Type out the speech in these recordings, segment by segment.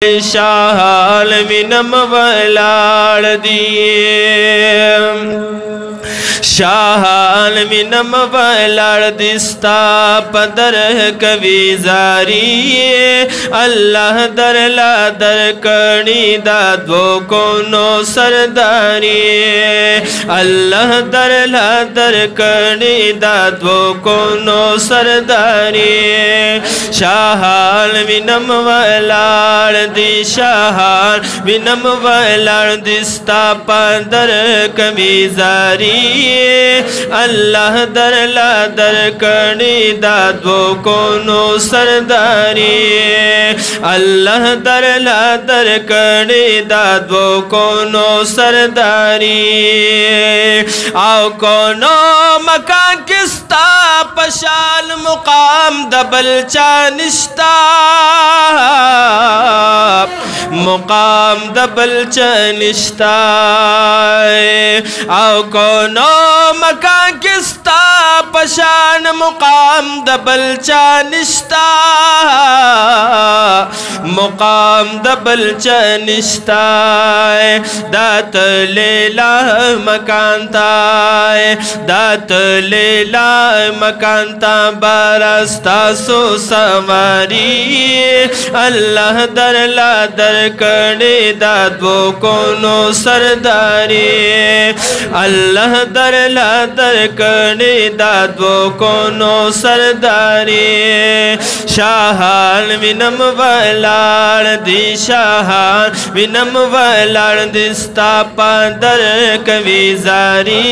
शाहाल विनम वलाड़ दिए शाहाल विनम वलाड़ दिस्ता पदर कवि जारी अल्लाह दर ला दर कणी दादो कोनो सरदारी अल्लाह दर ला दर कणी दादो कोनो सरदारी शाहाल विनम वलाड़ दिशाहार विनम वलाड़ दिस्ता पदर कवि जारी अल्लाह दर ला दर कणी दादो कोनो सरदारी अल्लाह दर ला दर कणी दादो कोनो सरदारी आओ कोनो मकान किस्ता पशाल मुकाम दबल चानिश्ता मुकाम दबल चनिश्ता आओ कोनो मकान किस्ता पशान मुकाम दबल चानिश्ता मुकाम दबल चनिश्ता दात लेला मकानता दात लेला मकानता बरस्ता सो सवारी अल्लाह दर ला दर कणे दादो कोनो सरदारी अल्लाह दर ला दर कणे दादो कोनो सरदारी शाहाल विनम वलाड़ दिशाहाल विनम वलाड़ दिस्ता पदर कवि जारी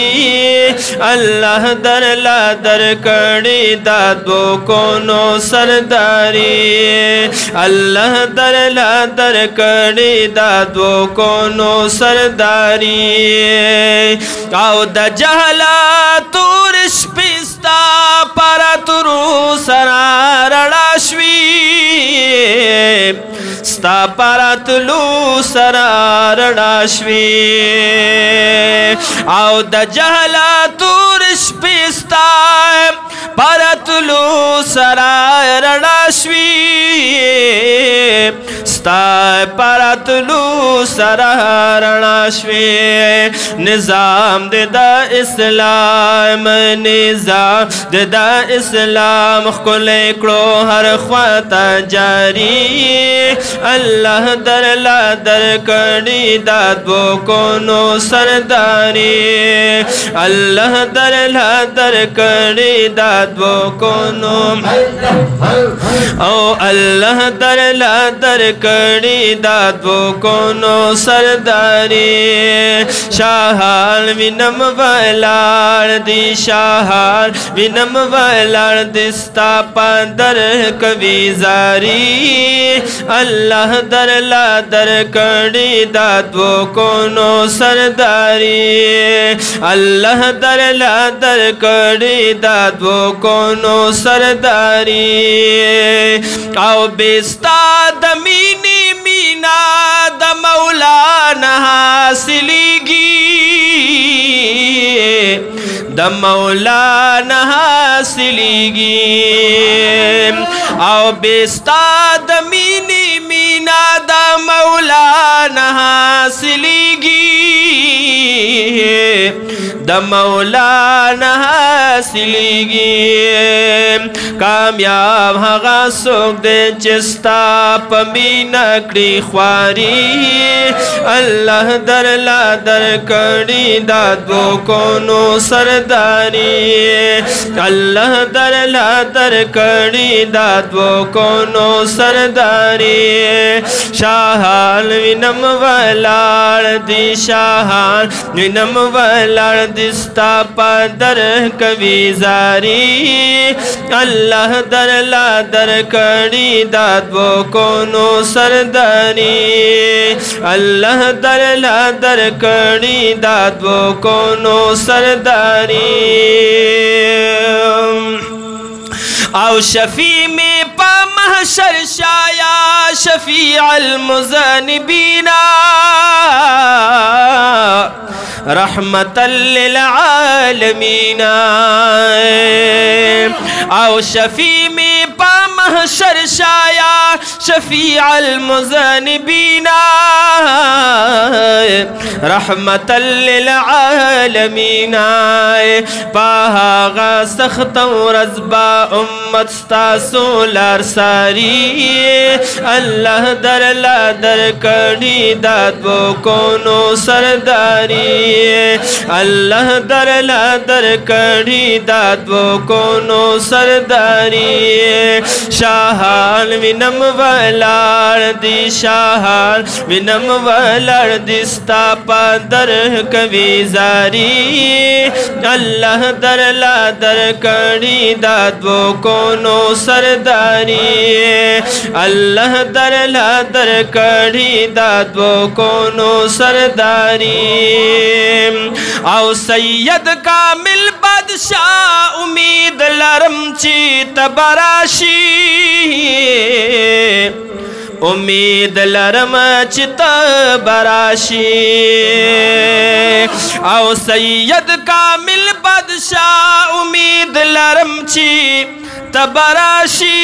अल्लाह दर ला दर कणे दादो कोनो सरदारी अल्लाह दर ला दर कणे दादो कोनो सरदारी आओ द जहला तुरिश पिस्ता para turu sararashvi sta paratlu sararashvi au da jahla turish pista paratlu sararashvi sta paratlu sararashvi nizam de da islam nizam de da इस्लाम खुले करो हर ख्वाता जारी अल्लाह दर ला दर कणी दादो कोनो सरदारी अल्लाह दर ला दर कणी दादो कोनो ओ अल्लाह दर ला दर कणी दादो कोनो सरदारी शाहाल विनम वलाड़ दिशाहाल विनम वलाड़ दिस्ता पदर कवि जारी अल्लाह दर ला दर कणी दादो कोनो सरदारी अल्लाह दर ला दर कणी दादो कोनो सरदारी आओ बेस्ता दमीनी मीना द मौलाना हासिलीगी द मौलाना हासिलीगी आओ बेस्ता दमीनी मीना द मौलाना हासिलीगी द मौलाना हासिलीगी कामयाब हगा सोक दे चिस्ता पमीना कड़ी ख्वारी अल्लाह दर ला दर कणी दादो कोनो सरदारी अल्लाह दर ला दर कणी दादो कोनो सरदारी शाहाल विनम वलाड़ दिशाहाल विनम वलाड़ दिस्ता पदर कवि जारी अल्लाह दर ला दर कणी दादो कोनो सरदारी अल्लाह दर ला दर कणी दादो कोनो सरदारी आओ शफी में पा महशर शाया शफी अल मुज़निबीना रहमतल लिल आलमीन आओ शफी में पा महशर शाया शफीअल मुज़निबीना रहमतल लिल आलमीना पाहा सख्त रज़बा उम्मत सोलार सारी अल्लाह दर ला दर कड़ी दाद वो कोनो सरदारी अल्लाह दर ला दर कड़ी दाद वो कोनो सरदारी शाहाल विनम वलार दी शाहाल विनम वलार दिस्ता पादर कवि जारी अल्लाह दर ला दर कड़ी दाद वो कोनो सरदारी अल्लाह दर ला दर कड़ी दाद वो कोनो सरदारी आओ सैयद कामिल बादशाह उम्मीद लरम चीत बराशी उम्मीद लरम चित बराशी आओ सैयद कामिल बादशाह उम्मीद लरम ची तबराशी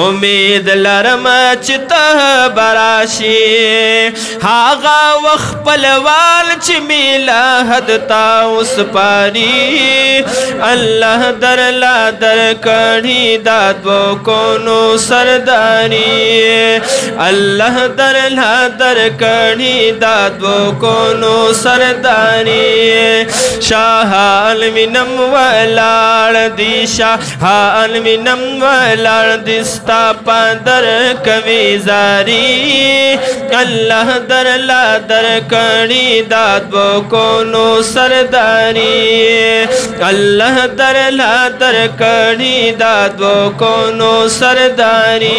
उम्मीद लरम चित बराशी हागा वख पलवाल चिमिला हदता उस पारी अल्लाह दर ला दर कड़ी दाद वो कोनो सरदारी अल्लाह दर ला दर कड़ी दाद वो कोनो सरदारी शाहाल मिनम वलाड़ दिशा हाल मिनम वलाड़ दिस्ता पादर कवि जारी अल्लाह दर ला दर कड़ी दाद वो कोनो सरदारी अल्लाह दर ला दर कड़ी दाद वो कोनो सरदारी।